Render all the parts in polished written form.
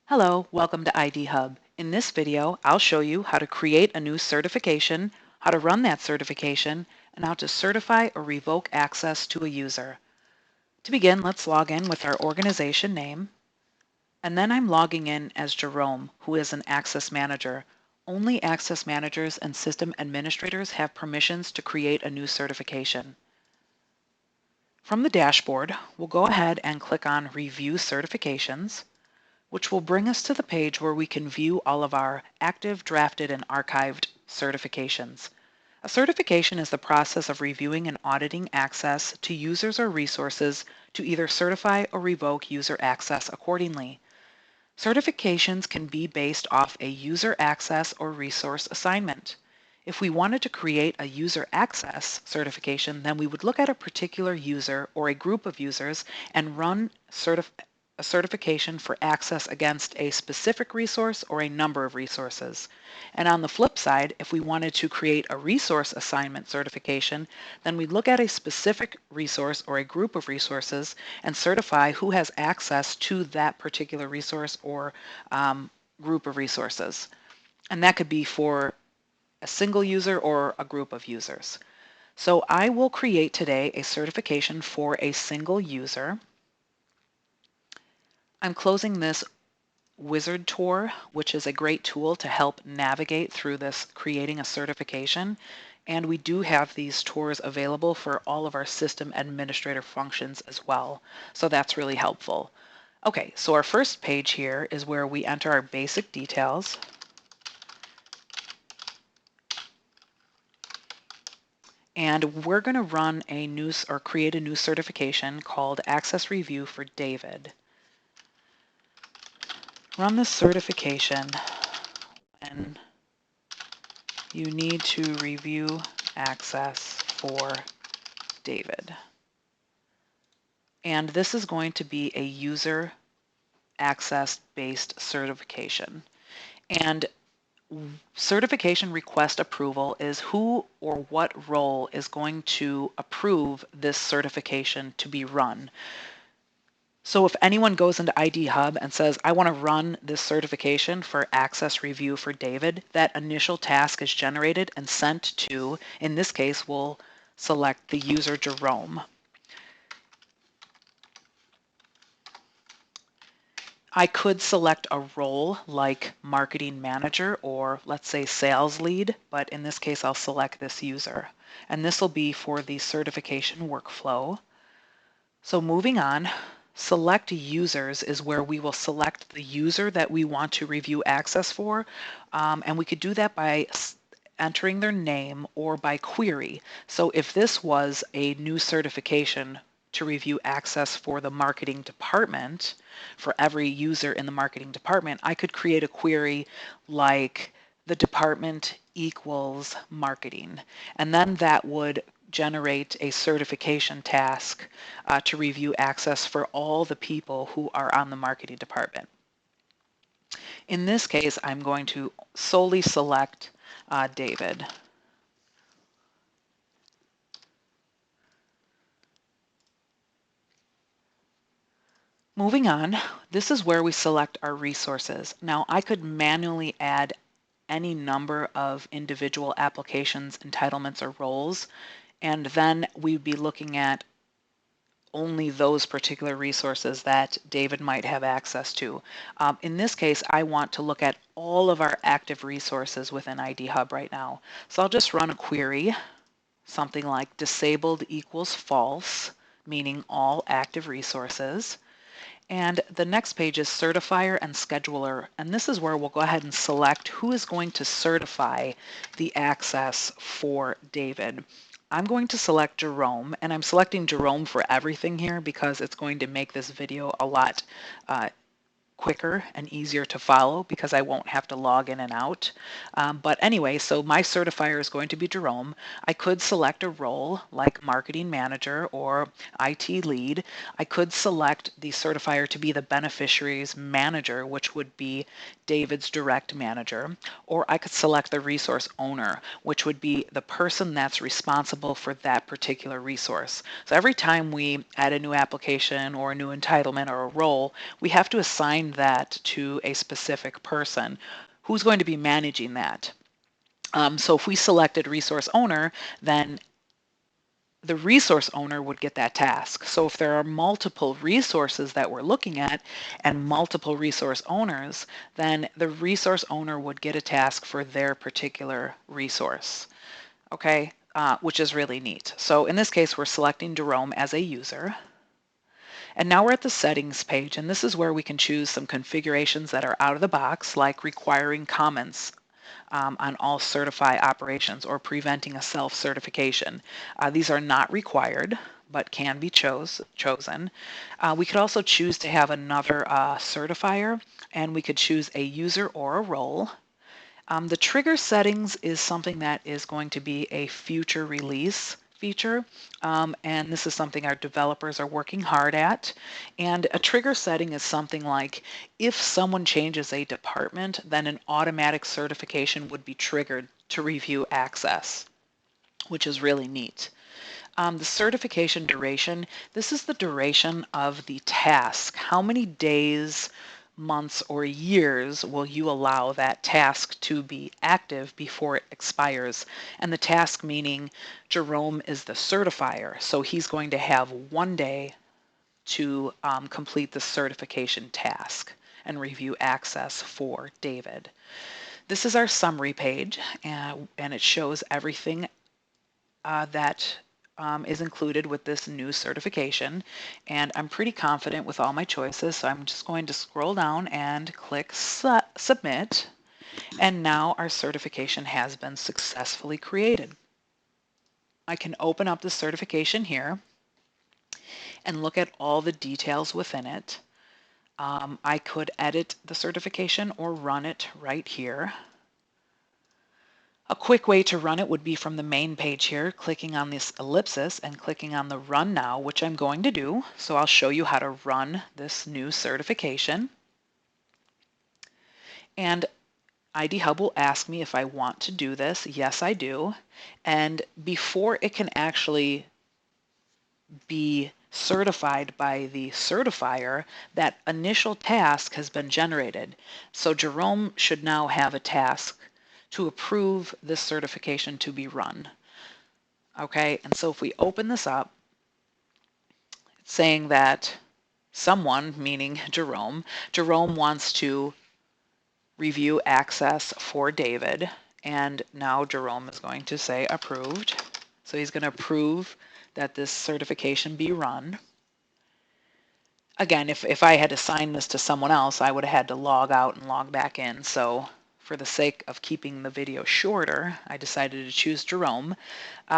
Hello, welcome to IDHub. In this video, I'll show you how to create a new certification, how to run that certification, and how to certify or revoke access to a user. To begin, let's log in with our organization name, and then I'm logging in as Jerome, who is an access manager. Only access managers and system administrators have permissions to create a new certification. From the dashboard, we'll go ahead and click on Review Certifications, which will bring us to the page where we can view all of our active, drafted, and archived certifications. A certification is the process of reviewing and auditing access to users or resources to either certify or revoke user access accordingly. Certifications can be based off a user access or resource assignment. If we wanted to create a user access certification, then we would look at a particular user or a group of users and run a certification for access against a specific resource or a number of resources. And on the flip side, if we wanted to create a resource assignment certification, then we'd look at a specific resource or a group of resources and certify who has access to that particular resource or group of resources. And that could be for a single user or a group of users. So I will create today a certification for a single user. I'm closing this wizard tour, which is a great tool to help navigate through this creating a certification. And we do have these tours available for all of our system administrator functions as well. So that's really helpful. Okay, so our first page here is where we enter our basic details. And we're going to run a new or create a new certification called Access Review for David. Run the certification and you need to review access for David. And this is going to be a user access-based certification. And certification request approval is who or what role is going to approve this certification to be run. So if anyone goes into IDHub and says, I want to run this certification for access review for David, that initial task is generated and sent to, in this case, we'll select the user Jerome. I could select a role like marketing manager or let's say sales lead, but in this case, I'll select this user. And this will be for the certification workflow. So moving on, select users is where we will select the user that we want to review access for. And we could do that by entering their name or by query. So if this was a new certification to review access for the marketing department, for every user in the marketing department, I could create a query like the department equals marketing. And then that would generate a certification task to review access for all the people who are on the marketing department. In this case, I'm going to solely select David. Moving on, this is where we select our resources. Now, I could manually add any number of individual applications, entitlements, or roles, and then we'd be looking at only those particular resources that David might have access to. In this case, I want to look at all of our active resources within IDHub right now. So I'll just run a query, something like disabled equals false, meaning all active resources. And the next page is Certifier and Scheduler. And this is where we'll go ahead and select who is going to certify the access for David. I'm going to select Jerome, and I'm selecting Jerome for everything here because it's going to make this video a lot quicker and easier to follow because I won't have to log in and out. But anyway, so my certifier is going to be Jerome. I could select a role like marketing manager or IT lead. I could select the certifier to be the beneficiary's manager, which would be David's direct manager, or I could select the resource owner, which would be the person that's responsible for that particular resource. So every time we add a new application or a new entitlement or a role, we have to assign that to a specific person who's going to be managing that. So if we selected resource owner, then the resource owner would get that task. So if there are multiple resources that we're looking at and multiple resource owners, then the resource owner would get a task for their particular resource, okay, which is really neat. So in this case, we're selecting Jerome as a user. And now we're at the settings page, and this is where we can choose some configurations that are out of the box, like requiring comments on all Certify operations or preventing a self-certification. These are not required, but can be chosen. We could also choose to have another certifier, and we could choose a user or a role. The trigger settings is something that is going to be a future release feature, and this is something our developers are working hard at. And a trigger setting is something like if someone changes a department, then an automatic certification would be triggered to review access, which is really neat. The certification duration, this is the duration of the task. How many days, months, or years will you allow that task to be active before it expires? And the task meaning Jerome is the certifier, so he's going to have 1 day to complete the certification task and review access for David. This is our summary page, and it shows everything that is included with this new certification, and I'm pretty confident with all my choices, so I'm just going to scroll down and click submit, and now our certification has been successfully created. I can open up the certification here and look at all the details within it. I could edit the certification or run it right here. A quick way to run it would be from the main page here, clicking on this ellipsis and clicking on the Run Now, which I'm going to do. So I'll show you how to run this new certification. And IDHub will ask me if I want to do this. Yes, I do. And before it can actually be certified by the certifier, that initial task has been generated. So Jerome should now have a task to approve this certification to be run. Okay, and so if we open this up, it's saying that someone, meaning Jerome wants to review access for David, and now Jerome is going to say approved. So he's going to approve that this certification be run. Again, if I had assigned this to someone else, I would have had to log out and log back in. So for the sake of keeping the video shorter, I decided to choose Jerome.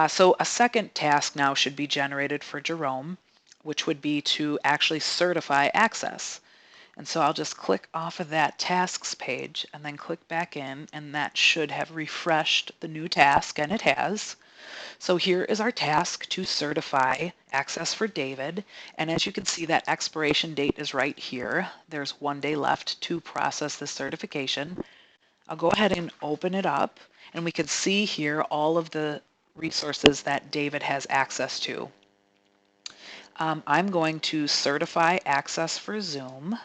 So a second task now should be generated for Jerome, which would be to actually certify access. And so I'll just click off of that tasks page and then click back in, and that should have refreshed the new task, and it has. So here is our task to certify access for David. And as you can see, that expiration date is right here. There's 1 day left to process the certification. I'll go ahead and open it up, and we can see here all of the resources that David has access to. I'm going to certify access for Zoom.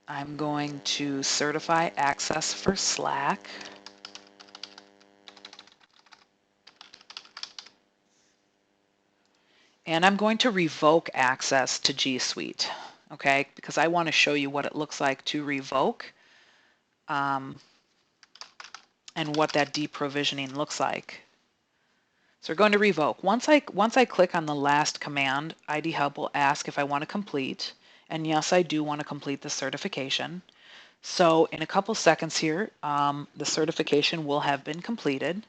I'm going to certify access for Slack. And I'm going to revoke access to G Suite, okay, because I want to show you what it looks like to revoke and what that deprovisioning looks like. So we're going to revoke. Once I click on the last command, IDHub will ask if I want to complete. And yes, I do want to complete the certification. So in a couple seconds here, the certification will have been completed.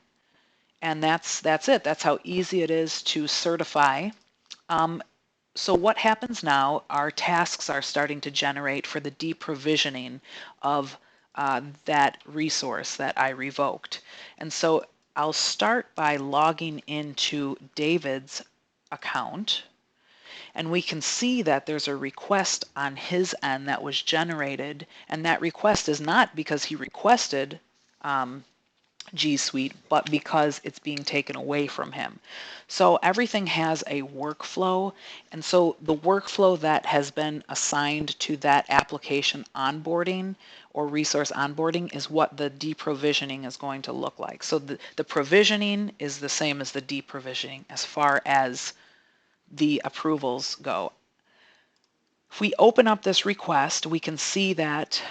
And that's it. That's how easy it is to certify. So what happens now, our tasks are starting to generate for the deprovisioning of that resource that I revoked. And so I'll start by logging into David's account, and we can see that there's a request on his end that was generated, and that request is not because he requested G Suite, but because it's being taken away from him. So everything has a workflow, and so the workflow that has been assigned to that application onboarding or resource onboarding is what the deprovisioning is going to look like. So the provisioning is the same as the deprovisioning as far as the approvals go. If we open up this request, we can see that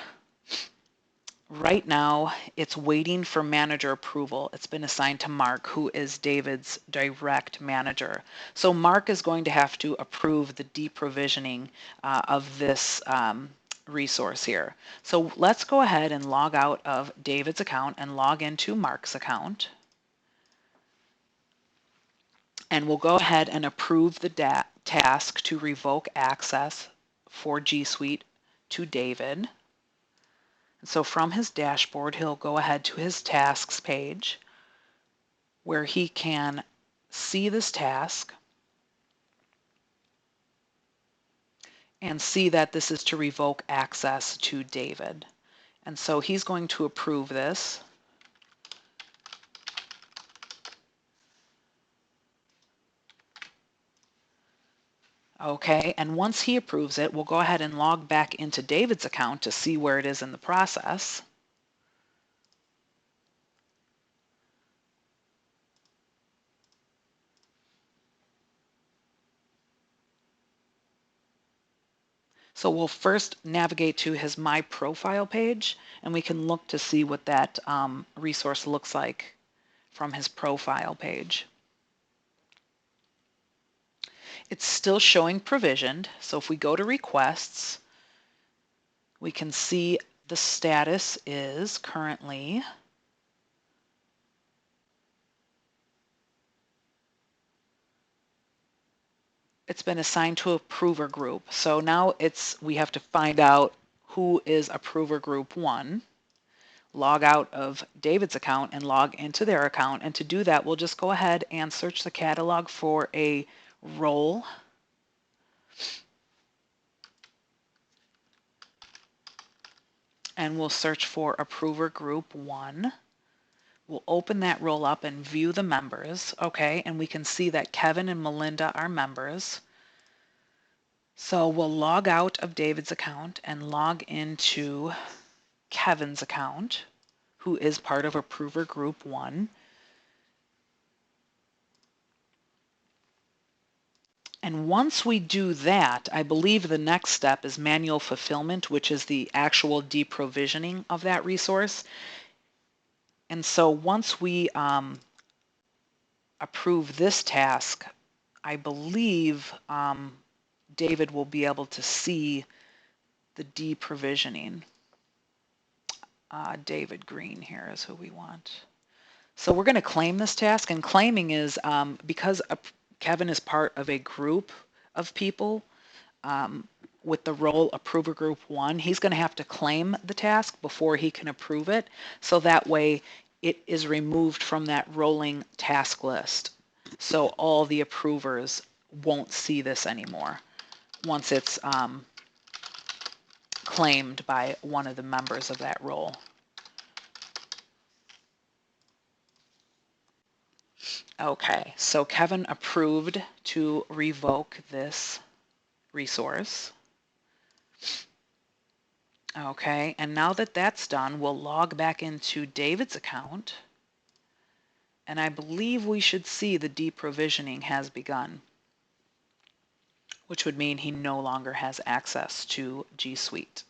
right now it's waiting for manager approval. It's been assigned to Mark, who is David's direct manager. So Mark is going to have to approve the deprovisioning of this resource here. So let's go ahead and log out of David's account and log into Mark's account. And we'll go ahead and approve the task to revoke access for G Suite to David. And so from his dashboard, he'll go ahead to his tasks page where he can see this task and see that this is to revoke access to David. And so he's going to approve this. Okay, and once he approves it, we'll go ahead and log back into David's account to see where it is in the process. So we'll first navigate to his My Profile page, and we can look to see what that resource looks like from his profile page. It's still showing provisioned, so if we go to requests, we can see the status is currently it's been assigned to approver group. So now we have to find out who is approver group 1, log out of David's account and log into their account. And to do that, we'll just go ahead and search the catalog for a role. And we'll search for approver group 1. We'll open that role up and view the members. Okay, and we can see that Kevin and Melinda are members. So we'll log out of David's account and log into Kevin's account, who is part of approver group 1. And once we do that, I believe the next step is manual fulfillment, which is the actual deprovisioning of that resource. And so once we approve this task, I believe David will be able to see the deprovisioning. David Green here is who we want. So we're going to claim this task, and claiming is because Kevin is part of a group of people with the role approver group 1, he's going to have to claim the task before he can approve it. So that way it is removed from that rolling task list. So all the approvers won't see this anymore once it's claimed by one of the members of that role. Okay, so Kevin approved to revoke this resource. Okay, and now that that's done, we'll log back into David's account, and I believe we should see the deprovisioning has begun, which would mean he no longer has access to G Suite.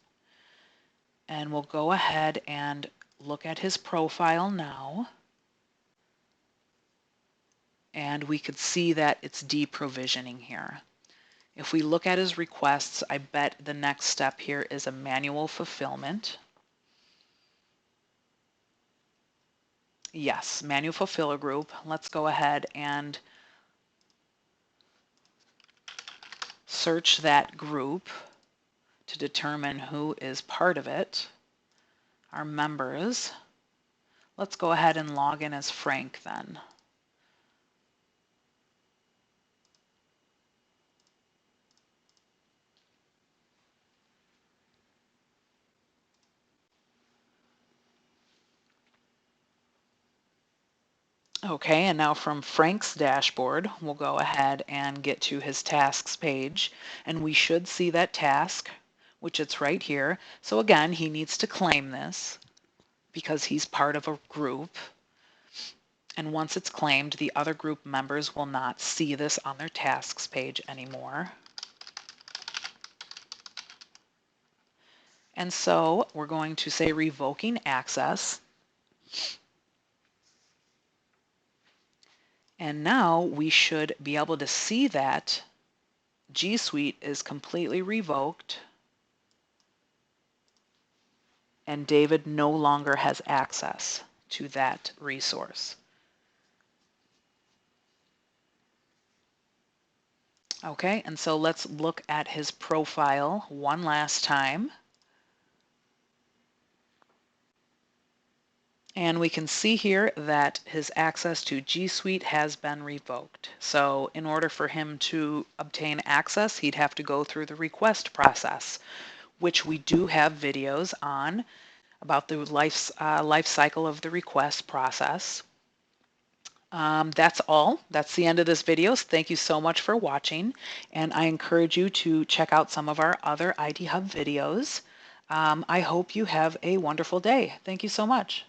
And we'll go ahead and look at his profile now, and we could see that it's deprovisioning here. If we look at his requests, I bet the next step here is a manual fulfillment. Yes, manual fulfiller group. Let's go ahead and search that group to determine who is part of it. Our members. Let's go ahead and log in as Frank then. Okay, and now from Frank's dashboard, we'll go ahead and get to his tasks page, and we should see that task, which it's right here. So again, he needs to claim this because he's part of a group. And once it's claimed, the other group members will not see this on their tasks page anymore. And so we're going to say revoking access. And now we should be able to see that G Suite is completely revoked and David no longer has access to that resource. Okay, and so let's look at his profile one last time. And we can see here that his access to G Suite has been revoked. So in order for him to obtain access, he'd have to go through the request process, which we do have videos on about the life cycle of the request process. That's all. That's the end of this video. Thank you so much for watching, and I encourage you to check out some of our other IDHub videos. I hope you have a wonderful day. Thank you so much.